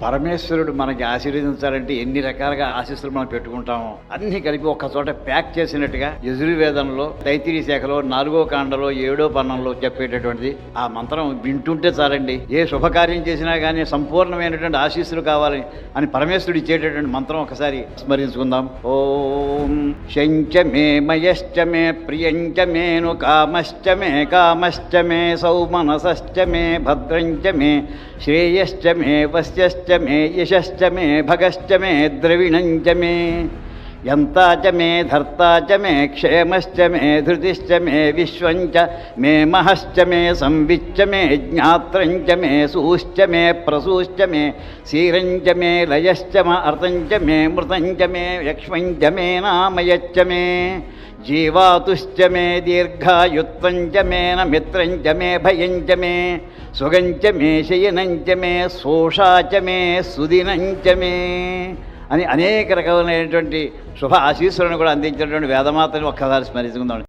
పరమేశ్వరుడు మనకి ఆశీర్వదించాలంటే ఎన్ని రకాలుగా ఆశీస్సులు మనం పెట్టుకుంటామో అన్ని కలిపి ఒక్క చోట ప్యాక్ చేసినట్టుగా యజుర్వేదంలో తైత్తిరీ శాఖలో 4వ కాండలో 7వ పన్నంలో చెప్పేటటువంటిది. ఆ మంత్రం వింటుంటే చాలండి, ఏ శుభకార్యం చేసినా కానీ సంపూర్ణమైనటువంటి ఆశీస్సులు కావాలి అని పరమేశ్వరుడు ఇచ్చేటటువంటి మంత్రం ఒకసారి స్మరించుకుందాం. ఓం శంచ మే మయశ్చ మే ప్రియంచ మేను కామశ్చ మే సౌమనసశ్చ మే భద్రంచ మే శ్రేయశ్చ మే వస్యశ్చ మే యశశ్చ మే భగశ్చ మే ద్రవిణంచ మే యంతాచ మే ధర్తాచ మే క్షేమశ్చ మే ధృతిశ్చ మే విశ్వంచ మే మహశ్చ మే సంవిచ్చ మే జ్ఞాత్రంచ మే సూశ్చ మే ప్రసూశ్చ మే శీరంచ మే లయశ్చ అర్థంచ మే మృతంచ మే యక్ష్మంచ మే నామయశ్చ మే జీవాతుశ్చ మే దీర్ఘాయుత్వంచ మే నమిత్రంచ మే భయంచ మే సుగంచ మే శయనంచ మే శోషాచ మే సుదినంచ మే అని అనేక రకమైనటువంటి శుభ ఆశీస్సులను కూడా అందించినటువంటి వేదమాతని ఒక్కసారి స్మరించుకుందాం.